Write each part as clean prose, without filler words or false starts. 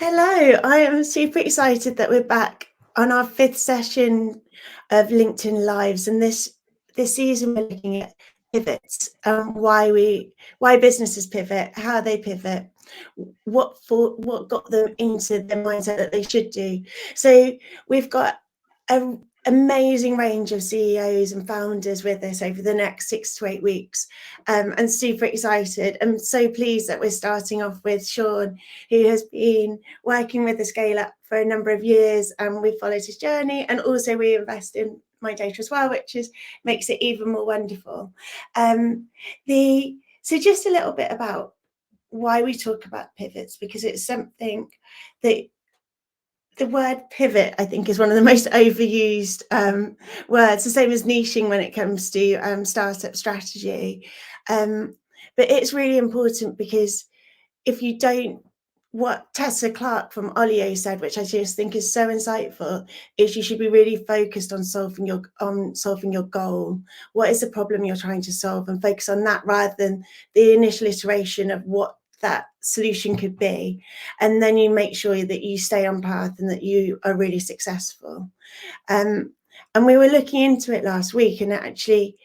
Hello, I am super excited that we're back on our fifth session of LinkedIn Lives, and this season we're looking at pivots, why businesses pivot, how they pivot, what got them into the mindset that they should do. So we've got an amazing range of CEOs and founders with us over the next 6 to 8 weeks, and super excited. I'm so pleased that we're starting off with Sean, who has been working with the scale up for a number of years, and we've followed his journey, and also we invest in my data as well, which makes it even more wonderful. So just a little bit about why we talk about pivots, because it's something that the word pivot, I think, is one of the most overused words, the same as niching when it comes to startup strategy. But it's really important because if you don't, what Tessa Clark from Olio said, which I just think is so insightful, is you should be really focused on solving your goal. What is the problem you're trying to solve, and focus on that rather than the initial iteration of what that solution could be. And then you make sure that you stay on path and that you are really successful. And we were looking into it last week, and actually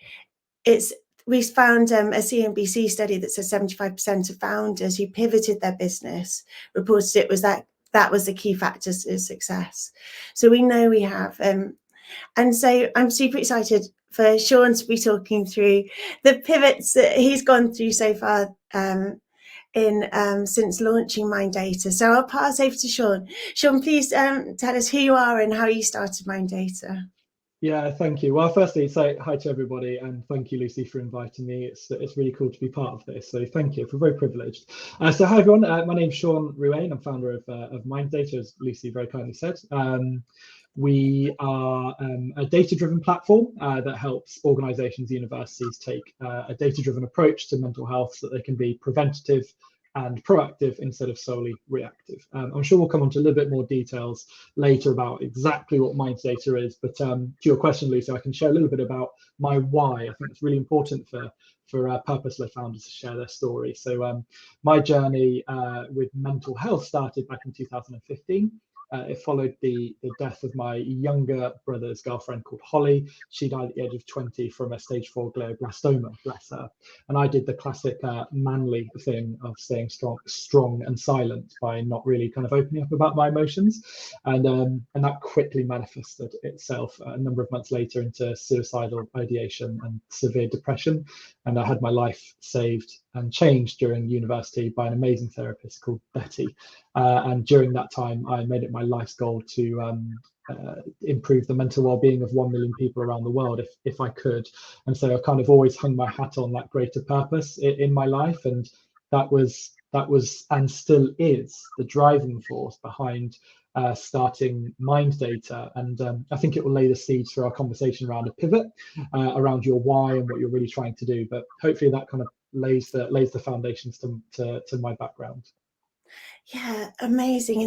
we found a CNBC study that says 75% of founders who pivoted their business reported it was that was the key factor to success. So we know we have. And so I'm super excited for Sean to be talking through the pivots that he's gone through so far since launching Mind Data. So I'll pass over to Sean. Sean, please tell us who you are and how you started Mind Data. Yeah, thank you. Well, firstly, say hi to everybody, and thank you, Lucy, for inviting me. It's really cool to be part of this. So thank you. I feel very privileged. So hi everyone. My name's Sean Ruane. I'm founder of Mind Data, as Lucy very kindly said. We are a data-driven platform that helps organisations, universities take a data-driven approach to mental health so that they can be preventative and proactive instead of solely reactive. I'm sure we'll come on to a little bit more details later about exactly what Mind Data is, but to your question, Lucy, I can share a little bit about my why. I think it's really important for purpose-led founders to share their story. So my journey with mental health started back in 2015. It followed the death of my younger brother's girlfriend called Holly. She died at the age of 20 from a stage 4 glioblastoma, bless her. And I did the classic manly thing of staying strong and silent by not really kind of opening up about my emotions. And that quickly manifested itself a number of months later into suicidal ideation and severe depression. And I had my life saved and changed during university by an amazing therapist called Betty. And during that time, I made it my life's goal to improve the mental well-being of 1 million people around the world if I could. And so I kind of always hung my hat on that greater purpose in my life. And that was and still is the driving force behind starting Mind Data. And I think it will lay the seeds for our conversation around a pivot, around your why and what you're really trying to do. But hopefully that kind of lays the foundations to my background. Yeah, amazing.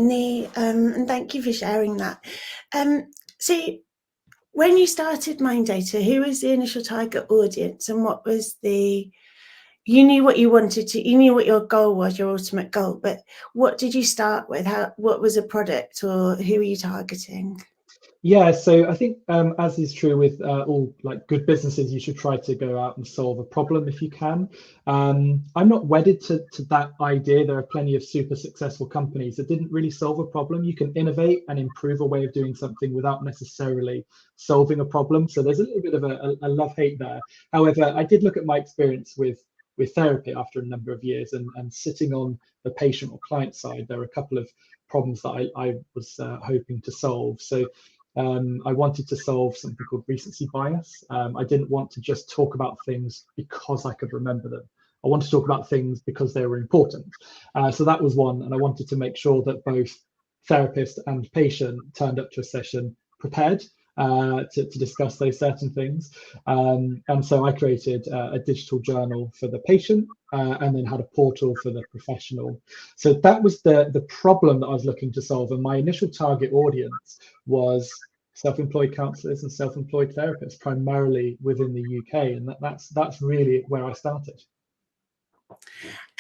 And thank you for sharing that. So when you started Mind Data, who was the initial target audience, and what was you knew what you wanted to, you knew what your goal was, your ultimate goal, but what did you start with? What was a product, or who were you targeting? Yeah, so I think as is true with all like good businesses, you should try to go out and solve a problem if you can. I'm not wedded to that idea. There are plenty of super successful companies that didn't really solve a problem. You can innovate and improve a way of doing something without necessarily solving a problem. So there's a little bit of a love-hate there. However, I did look at my experience with therapy after a number of years, and sitting on the patient or client side, there are a couple of problems that I was hoping to solve. So I wanted to solve something called recency bias. I didn't want to just talk about things because I could remember them. I wanted to talk about things because they were important. So that was one, and I wanted to make sure that both therapist and patient turned up to a session prepared to discuss those certain things. And so I created a digital journal for the patient, and then had a portal for the professional. So that was the problem that I was looking to solve. And my initial target audience was self-employed counsellors and self-employed therapists, primarily within the UK. And that's really where I started.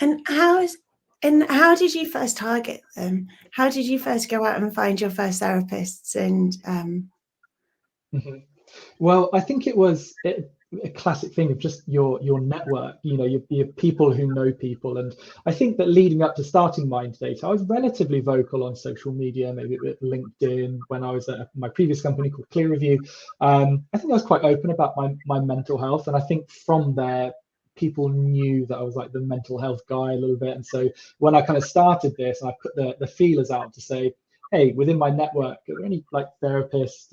And how is And how did you first target them? How did you first go out and find your first therapists? And Well, I think it was a classic thing of just your network, your people who know people. And I think that leading up to starting Mind Data, I was relatively vocal on social media, maybe with LinkedIn when I was at my previous company called Clear Review. I think I was quite open about my mental health. And I think from there, people knew that I was like the mental health guy a little bit. And so when I kind of started this, I put the feelers out to say, hey, within my network, are there any like therapists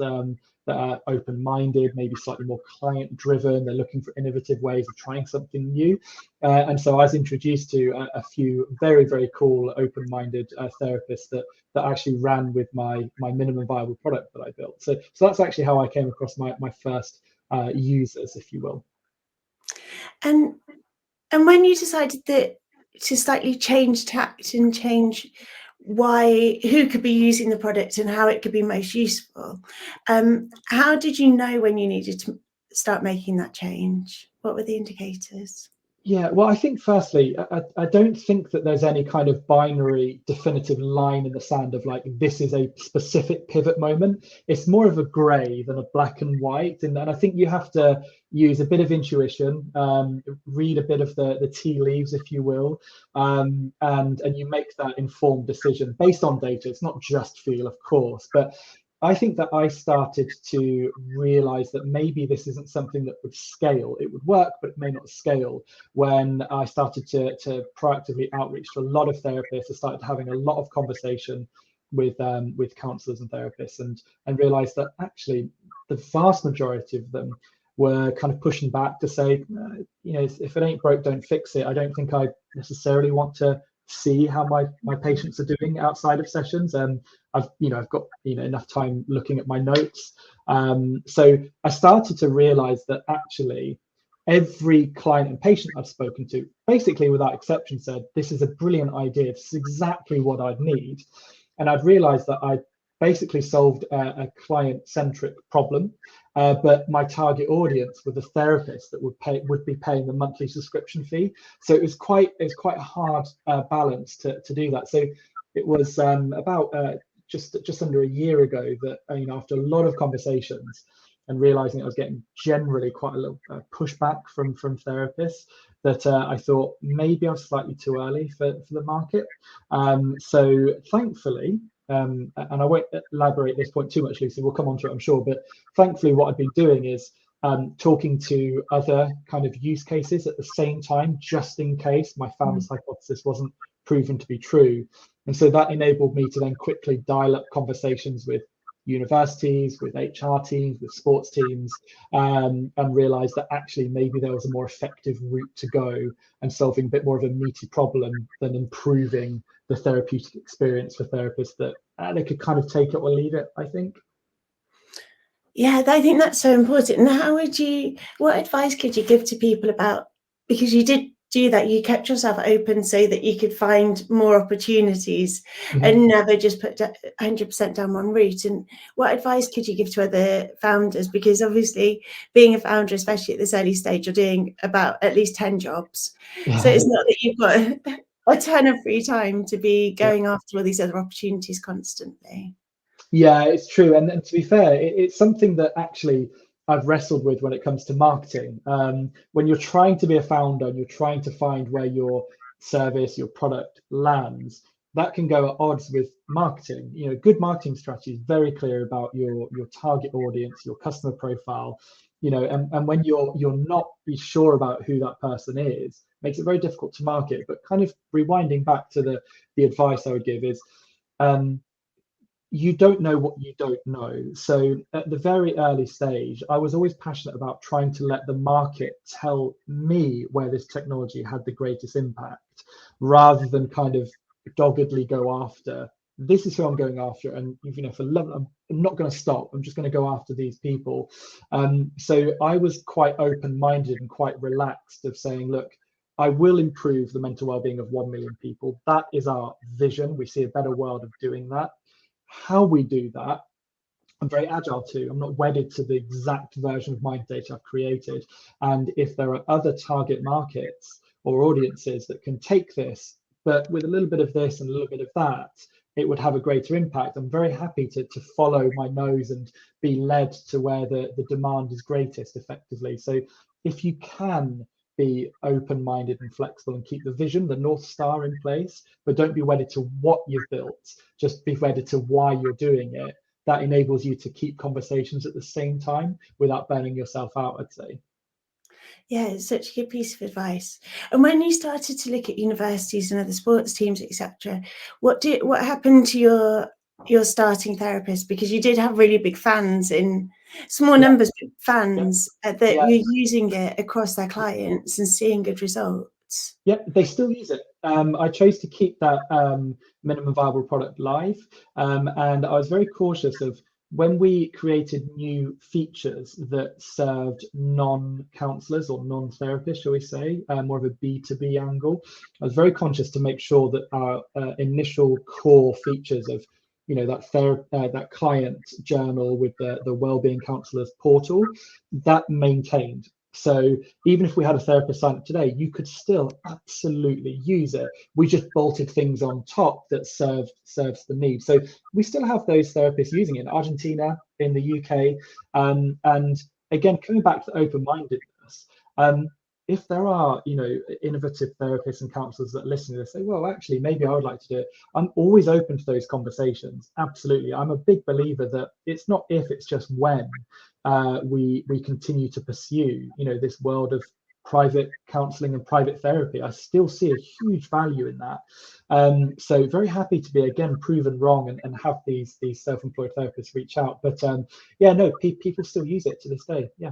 that are open-minded, maybe slightly more client-driven? They're looking for innovative ways of trying something new. And so I was introduced to a few very, very cool open-minded therapists that actually ran with my minimum viable product that I built. So that's actually how I came across my first users, if you will. and when you decided that to slightly change tact and change who could be using the product and how it could be most useful, how did you know when you needed to start making that change? What were the indicators? Yeah, well, I think firstly, I don't think that there's any kind of binary definitive line in the sand of like, this is a specific pivot moment. It's more of a gray than a black and white. And I think you have to use a bit of intuition, read a bit of the tea leaves, if you will, and you make that informed decision based on data. It's not just feel, of course, but I think that I started to realize that maybe this isn't something that would scale. It would work, but it may not scale. When I started to proactively outreach to a lot of therapists, I started having a lot of conversation with counselors and therapists, and realized that actually the vast majority of them were kind of pushing back to say, if it ain't broke, don't fix it. I don't think I necessarily want to see how my patients are doing outside of sessions. And I've got enough time looking at my notes. So I started to realize that actually every client and patient I've spoken to, basically without exception, said, this is a brilliant idea. This is exactly what I'd need. And I'd realized that I basically solved a client-centric problem, but my target audience were the therapists that would be paying the monthly subscription fee. So it was quite a hard balance to do that. So it was about just under a year ago that after a lot of conversations and realizing I was getting generally quite a little pushback from therapists, that I thought maybe I was slightly too early for the market. So thankfully, and I won't elaborate this point too much, Lucy, we'll come on to it, I'm sure, but thankfully what I've been doing is talking to other kind of use cases at the same time, just in case my founder's hypothesis wasn't proven to be true. And so that enabled me to then quickly dial up conversations with universities, with HR teams, with sports teams, and realize that actually maybe there was a more effective route to go and solving a bit more of a meaty problem than improving the therapeutic experience for therapists, that they could kind of take it or leave it, I think. Yeah, I think that's so important. And what advice could you give to people about, because you did do that, you kept yourself open so that you could find more opportunities and never just put 100% down one route. And what advice could you give to other founders? Because obviously being a founder, especially at this early stage, you're doing about at least 10 jobs. Yeah. So it's not that you've got a ton of free time to be going after all these other opportunities constantly. Yeah, it's true. And to be fair, it's something that actually I've wrestled with when it comes to marketing. When you're trying to be a founder and you're trying to find where your service, your product lands, that can go at odds with marketing. Good marketing strategy is very clear about your target audience, your customer profile, and when you're not sure about who that person is, makes it very difficult to market. But kind of rewinding back to the advice I would give is, you don't know what you don't know. So at the very early stage, I was always passionate about trying to let the market tell me where this technology had the greatest impact, rather than kind of doggedly go after, this is who I'm going after. And for love, I'm not going to stop. I'm just going to go after these people. So I was quite open-minded and quite relaxed of saying, look, I will improve the mental well-being of 1 million people. That is our vision. We see a better world of doing that. How we do that, I'm very agile too. I'm not wedded to the exact version of Mind Data I've created. And if there are other target markets or audiences that can take this, but with a little bit of this and a little bit of that, it would have a greater impact. I'm very happy to follow my nose and be led to where the demand is greatest effectively. So if you can be open-minded and flexible and keep the vision, the North Star in place, but don't be wedded to what you've built, just be wedded to why you're doing it. That enables you to keep conversations at the same time without burning yourself out, I'd say. Yeah, it's such a good piece of advice. And when you started to look at universities and other sports teams, etc., what happened to your starting therapist? Because you did have really big fans in small numbers, but fans that Yeah. you're using it across their clients and seeing good results. Yeah, they still use it. I chose to keep that minimum viable product live, and I was very cautious of when we created new features that served non-counselors or non-therapists, shall we say, more of a B2B angle. I was very conscious to make sure that our initial core features of that client journal with the wellbeing counselors portal, that maintained. So even if we had a therapist sign up today, you could still absolutely use it. We just bolted things on top that serves the need. So we still have those therapists using it in Argentina, in the UK, and again, coming back to open-mindedness. If there are, innovative therapists and counselors that listen to this, say, well, actually, maybe I would like to do it. I'm always open to those conversations. Absolutely. I'm a big believer that it's not if, it's just when we continue to pursue, this world of private counseling and private therapy. I still see a huge value in that. So very happy to be, again, proven wrong and have these self-employed therapists reach out. But people still use it to this day. Yeah.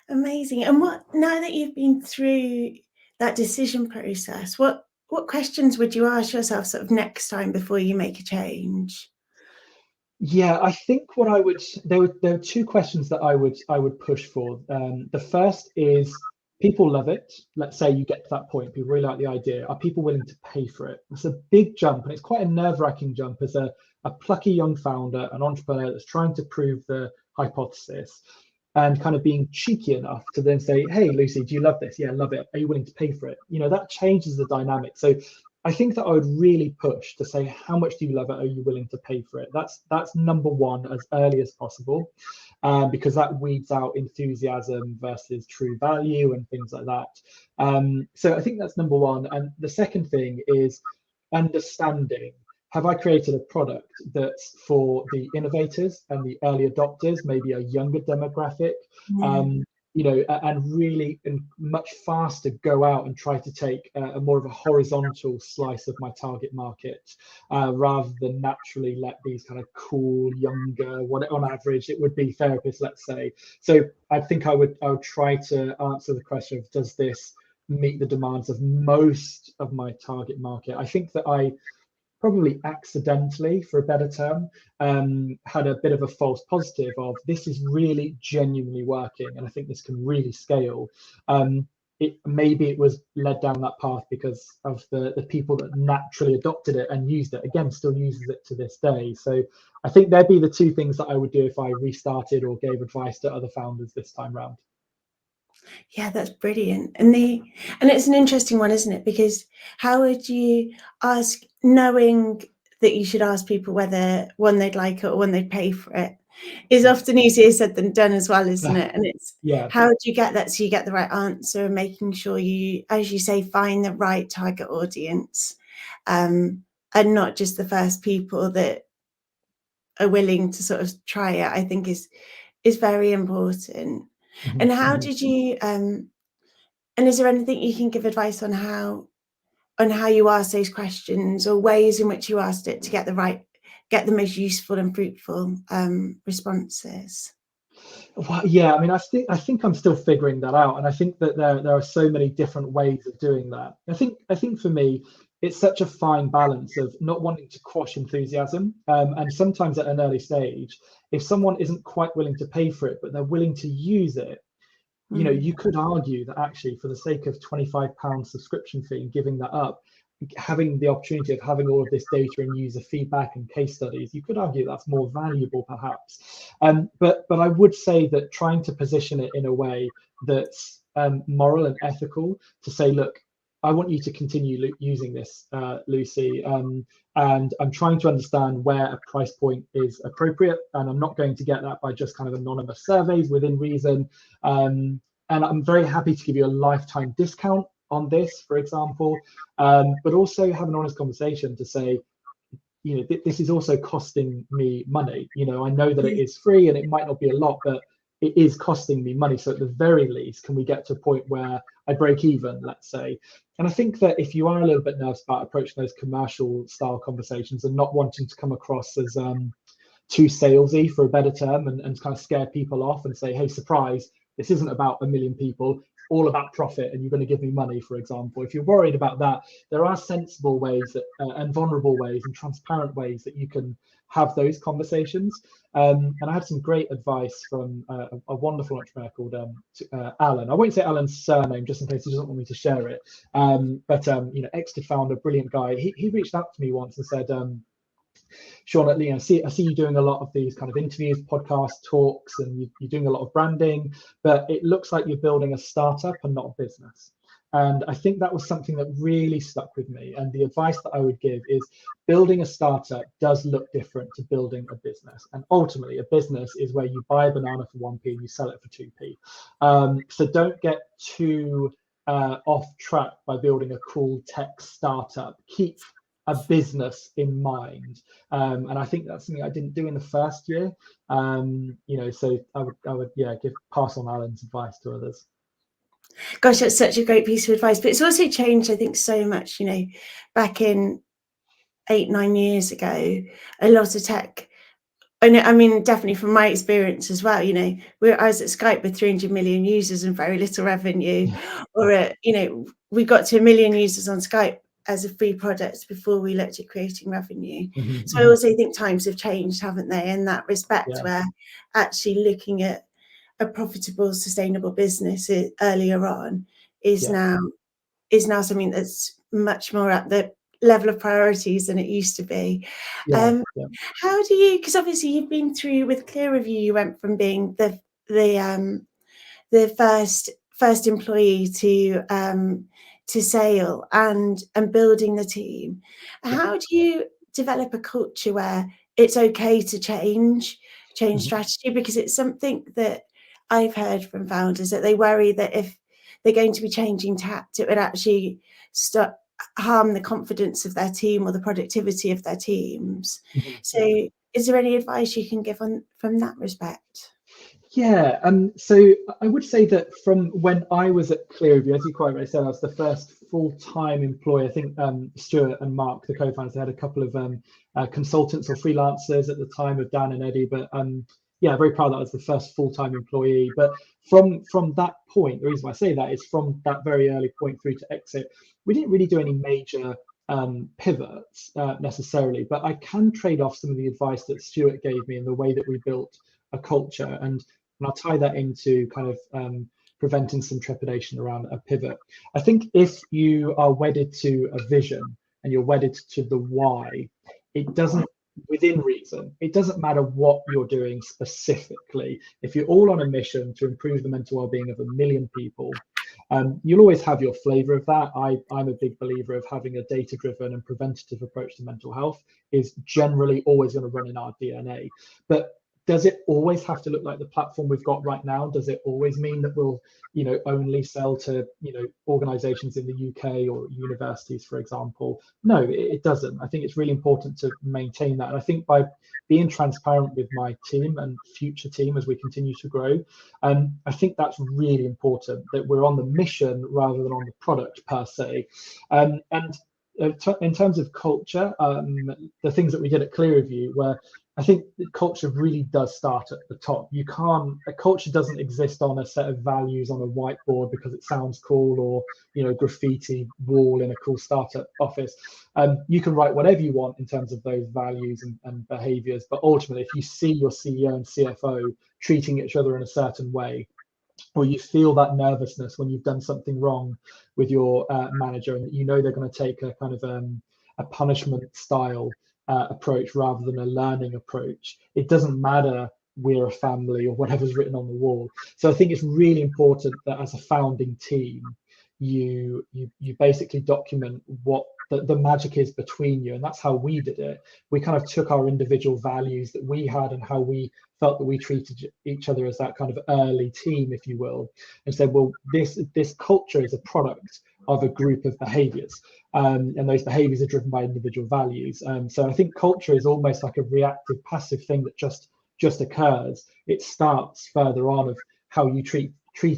Amazing. And now that you've been through that decision process, what questions would you ask yourself sort of next time before you make a change? Yeah, I think there were two questions that I would push for. The first is, people love it. Let's say you get to that point, people really like the idea. Are people willing to pay for it? It's a big jump, and it's quite a nerve-wracking jump as a plucky young founder, an entrepreneur that's trying to prove the hypothesis and kind of being cheeky enough to then say, hey, Lucy, do you love this? Yeah, I love it. Are you willing to pay for it? That changes the dynamic. So I think that I would really push to say, how much do you love it? Are you willing to pay for it? That's number one, as early as possible, because that weeds out enthusiasm versus true value and things like that. So I think that's number one. And the second thing is understanding. Have I created a product that's for the innovators and the early adopters, maybe a younger demographic? And really and much faster go out and try to take a more of a horizontal slice of my target market, rather than naturally let these kind of cool, younger, what on average it would be therapists, let's say. So I think I would try to answer the question of, does this meet the demands of most of my target market? I think that I probably accidentally, for a better term, had a bit of a false positive of, this is really genuinely working and I think this can really scale. Maybe it was led down that path because of the people that naturally adopted it and used it, again, still uses it to this day. So I think there'd be the two things that I would do if I restarted or gave advice to other founders this time round. Yeah, that's brilliant. And it's an interesting one, isn't it? Because how would you ask, knowing that you should ask people whether, one, they'd like it or one, they'd pay for it, is often easier said than done as well, isn't it? And it's, how do you get that so you get the right answer, and making sure you, as you say, find the right target audience, and not just the first people that are willing to sort of try it, I think is very important. And how did you and is there anything you can give advice on how you ask those questions, or ways in which you asked it to get the most useful and fruitful responses? Well, yeah, I mean, I think I'm still figuring that out, and I think that there are so many different ways of doing that. I think for me, it's such a fine balance of not wanting to quash enthusiasm, and sometimes at an early stage, if someone isn't quite willing to pay for it, but they're willing to use it, you could argue that actually, for the sake of £25 subscription fee and giving that up, having the opportunity of having all of this data and user feedback and case studies, you could argue that's more valuable perhaps. But I would say that trying to position it in a way that's moral and ethical, to say, look, I want you to continue using this, Lucy. And I'm trying to understand where a price point is appropriate, and I'm not going to get that by just kind of anonymous surveys within reason. And I'm very happy to give you a lifetime discount on this, for example, but also have an honest conversation to say, this is also costing me money. I know that it is free and it might not be a lot, but it is costing me money. So at the very least, can we get to a point where I break even, let's say? And I think that if you are a little bit nervous about approaching those commercial style conversations and not wanting to come across as too salesy, for a better term, and kind of scare people off and say, hey, surprise, this isn't about a million people, it's all about profit and you're going to give me money, for example. If you're worried about that, there are sensible ways and vulnerable ways and transparent ways that you can have those conversations. And I had some great advice from a wonderful entrepreneur called Alan. I won't say Alan's surname just in case he doesn't want me to share it. But Exeter founder, brilliant guy. He reached out to me once and said, Sean, I see you doing a lot of these kind of interviews, podcasts, talks, and you're doing a lot of branding, but it looks like you're building a startup and not a business. And I think that was something that really stuck with me. And the advice that I would give is building a startup does look different to building a business. And ultimately, a business is where you buy a banana for 1p and you sell it for 2p. So don't get too off track by building a cool tech startup. Keep a business in mind, and I think that's something I didn't do in the first year. So I would pass on Alan's advice to others. Gosh, that's such a great piece of advice, but it's also changed, I think, so much. Back in 8-9 years ago, a lot of tech, and I mean, definitely from my experience as well, I was at Skype with 300 million users and very little revenue, or we got to 1 million users on Skype as a free product before we looked at creating revenue. So I also think times have changed, haven't they, in that respect, where actually looking at a profitable, sustainable business earlier on is now something that's much more at the level of priorities than it used to be. How do you, because obviously you've been through with ClearReview, you went from being the first employee to sale and building the team. How do you develop a culture where it's okay to change strategy? Because it's something that I've heard from founders that they worry that if they're going to be changing tact, it would actually harm the confidence of their team or the productivity of their teams. So is there any advice you can give from that respect? Yeah, so I would say that from when I was at ClearReview, as you quite rightly said, I was the first full-time employee. I think Stuart and Mark, the co-founders, they had a couple of consultants or freelancers at the time of Dan and Eddie, but very proud that I was the first full-time employee. But from that point, the reason why I say that is from that very early point through to exit, we didn't really do any major pivots necessarily, but I can trade off some of the advice that Stuart gave me in the way that we built a culture, and I'll tie that into kind of preventing some trepidation around a pivot. I think if you are wedded to a vision and you're wedded to the why, it doesn't, within reason, it doesn't matter what you're doing specifically. If you're all on a mission to improve the mental well-being of 1 million people, you'll always have your flavor of that. I'm a big believer of having a data-driven and preventative approach to mental health is generally always going to run in our DNA. But does it always have to look like the platform we've got right now? Does it always mean that we'll, only sell to, organizations in the UK or universities, for example? No, it doesn't. I think it's really important to maintain that. And I think by being transparent with my team and future team as we continue to grow, I think that's really important, that we're on the mission rather than on the product per se. And in terms of culture, the things that we did at ClearReview were, I think the culture really does start at the top. A culture doesn't exist on a set of values on a whiteboard because it sounds cool, or graffiti wall in a cool startup office. You can write whatever you want in terms of those values and behaviors, but ultimately, if you see your CEO and CFO treating each other in a certain way, or you feel that nervousness when you've done something wrong with your manager, and they're going to take a kind of a punishment style approach rather than a learning approach, it doesn't matter we're a family or whatever's written on the wall. So I think it's really important that as a founding team, you basically document what the magic is between you. And that's how we did it. We kind of took our individual values that we had and how we felt that we treated each other as that kind of early team, if you will, and said, well, this culture is a product of a group of behaviors, and those behaviors are driven by individual values. So I think culture is almost like a reactive, passive thing that just occurs. It starts further on of how you treat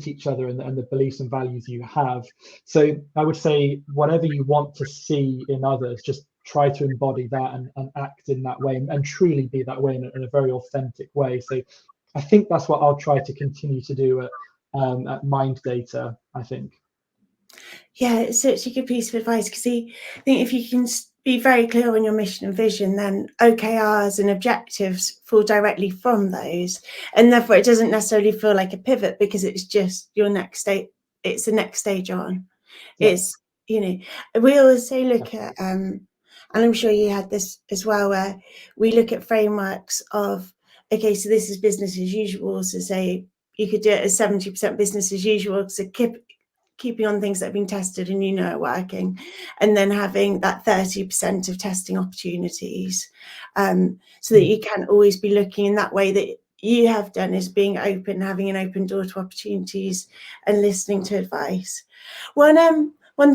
each other and the beliefs and values you have. So I would say whatever you want to see in others, just try to embody that and act in that way, and truly be that way in a very authentic way. So I think that's what I'll try to continue to do at Mind Data, I think. Yeah, it's such a good piece of advice, because I think if you can be very clear on your mission and vision, then OKRs and objectives fall directly from those, and therefore it doesn't necessarily feel like a pivot, because it's just your next state. It's the next stage on. Yeah. It's, we always say look at, and I'm sure you had this as well, where we look at frameworks of, okay, so this is business as usual. So say you could do it as 70% business as usual, so keeping on things that have been tested and are working, and then having that 30% of testing opportunities, so that you can always be looking in that way that you have done, is being open, having an open door to opportunities and listening to advice. One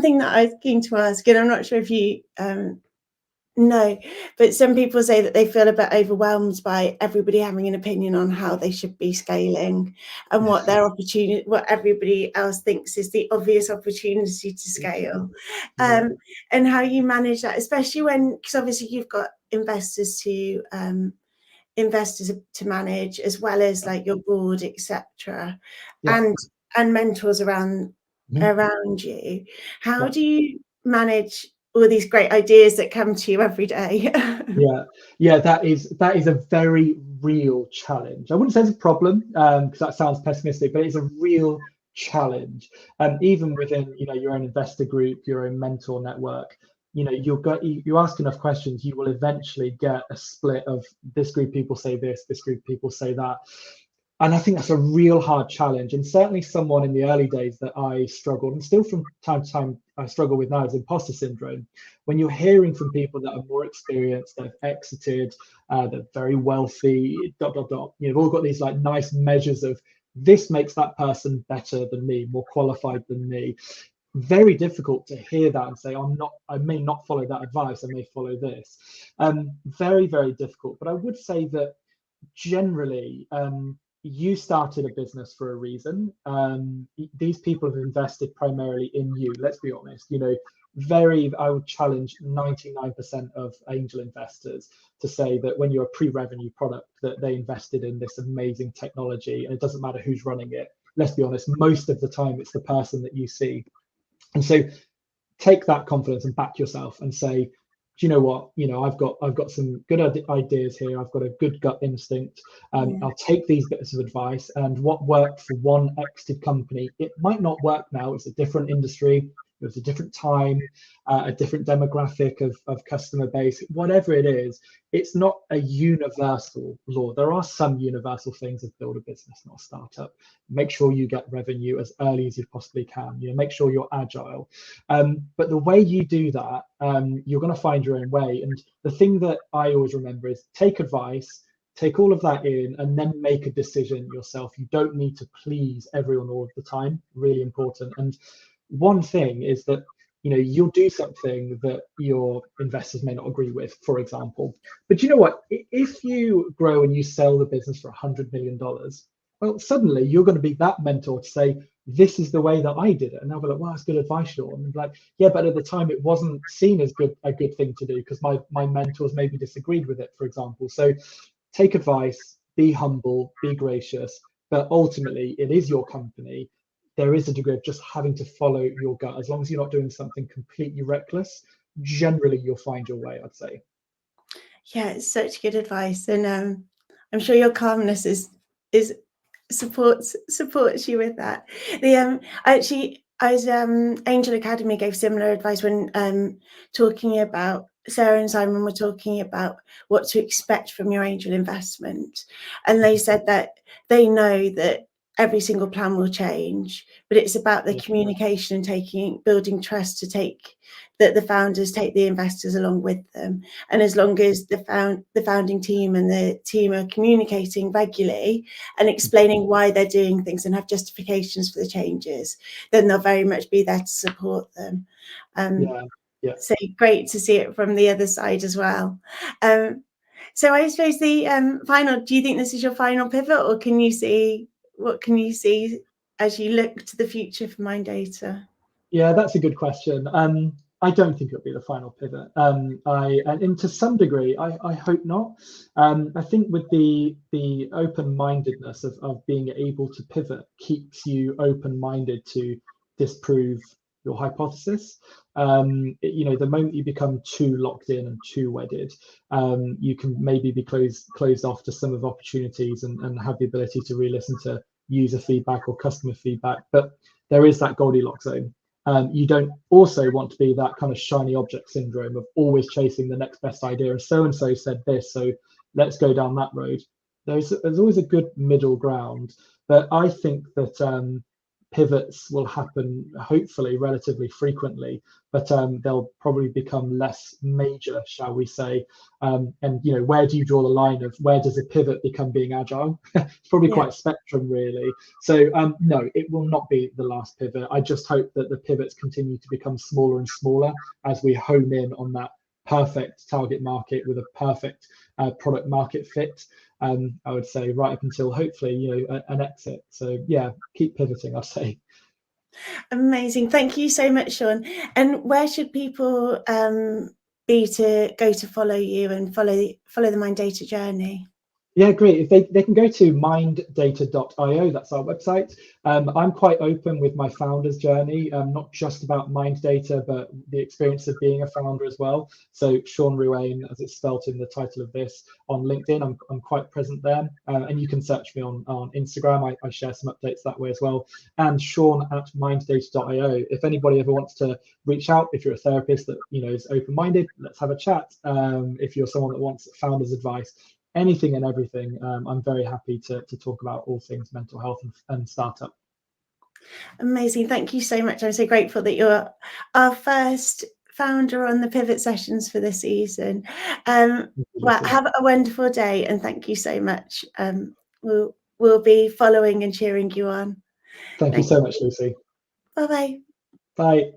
thing that I was keen to ask, and I'm not sure if you know, but some people say that they feel a bit overwhelmed by everybody having an opinion on how they should be scaling, and what their opportunity, what everybody else thinks is the obvious opportunity to scale, and how you manage that, especially when, because obviously you've got investors to manage, as well as like your board, etc., and mentors around you. How do you manage all these great ideas that come to you every day? Yeah, that is a very real challenge. I wouldn't say it's a problem, because that sounds pessimistic, but it's a real challenge. And even within your own investor group, your own mentor network, you ask enough questions, you will eventually get a split of this group people say this group people say that. And I think that's a real hard challenge. And certainly someone in the early days that I struggled, and still from time to time I struggle with now, is imposter syndrome. When you're hearing from people that are more experienced, that have exited, they're very wealthy, ... You've all got these like nice measures of, this makes that person better than me, more qualified than me. Very difficult to hear that and say, I may not follow that advice, I may follow this. Very, very difficult. But I would say that generally, you started a business for a reason. These people have invested primarily in you. Let's be honest. I would challenge 99% of angel investors to say that when you're a pre-revenue product, that they invested in this amazing technology, and it doesn't matter who's running it. Let's be honest. Most of the time, it's the person that you see. And so, take that confidence and back yourself and say, do you know what? I've got some good ideas here. I've got a good gut instinct. I'll take these bits of advice, and what worked for one exited company, it might not work now. It's a different industry. It was a different time, a different demographic of customer base. Whatever it is, it's not a universal law. There are some universal things of build a business, not a startup. Make sure you get revenue as early as you possibly can. Make sure you're agile. But the way you do that, you're going to find your own way. And the thing that I always remember is take advice, take all of that in, and then make a decision yourself. You don't need to please everyone all of the time. Really important. And one thing is that you'll do something that your investors may not agree with, for example. But you know what? If you grow and you sell the business for $100 million, well, suddenly you're going to be that mentor to say, this is the way that I did it. And they'll be like, well, that's good advice, Sean. And like, yeah, but at the time it wasn't seen as a good thing to do, because my mentors maybe disagreed with it, for example. So take advice, be humble, be gracious, but ultimately it is your company. There is a degree of just having to follow your gut. As long as you're not doing something completely reckless, generally you'll find your way, I'd say. Yeah, it's such good advice, and I'm sure your calmness is supports you with that. Angel Academy gave similar advice when talking about, Sarah and Simon were talking about what to expect from your angel investment, and they said that they know that every single plan will change, but it's about the Yeah. communication and building trust to take that the founders take the investors along with them. And as long as the founding team and the team are communicating regularly and explaining why they're doing things and have justifications for the changes, then they'll very much be there to support them. Yeah. So great to see it from the other side as well. So I suppose the final, do you think this is your final pivot, or what can you see as you look to the future for Minddata? Yeah, that's a good question. I don't think it'll be the final pivot. And to some degree, I hope not. I think with the open-mindedness of being able to pivot keeps you open-minded to disprove your hypothesis. The moment you become too locked in and too wedded, you can maybe be closed off to some of opportunities and have the ability to re-listen to user feedback or customer feedback. But there is that Goldilocks zone. You don't also want to be that kind of shiny object syndrome of always chasing the next best idea. And so said this, so let's go down that road. There's always a good middle ground, but I think that pivots will happen hopefully relatively frequently, but they'll probably become less major, shall we say. And where do you draw the line of where does a pivot become being agile? It's probably quite a spectrum, really. So no, it will not be the last pivot. I just hope that the pivots continue to become smaller and smaller as we hone in on that perfect target market with a perfect product market fit. I would say right up until hopefully an exit. So yeah, keep pivoting, I'd say. Amazing, thank you so much, Sean. And where should people be to go to follow you and follow the Minddata journey? Yeah, great. If they can go to minddata.io, that's our website. I'm quite open with my founder's journey, not just about Minddata, but the experience of being a founder as well. So Sean Ruane, as it's spelt in the title of this, on LinkedIn, I'm quite present there. And you can search me on Instagram. I share some updates that way as well. And Sean at minddata.io. If anybody ever wants to reach out, if you're a therapist that is open-minded, let's have a chat. If you're someone that wants founder's advice, anything and everything, I'm very happy to talk about all things mental health and startup. Amazing, thank you so much. I'm so grateful that you're our first founder on the pivot sessions for this season. Well, have a wonderful day, and thank you so much. We'll be following and cheering you on. Thank you so much, Lucy. Bye-bye. Bye.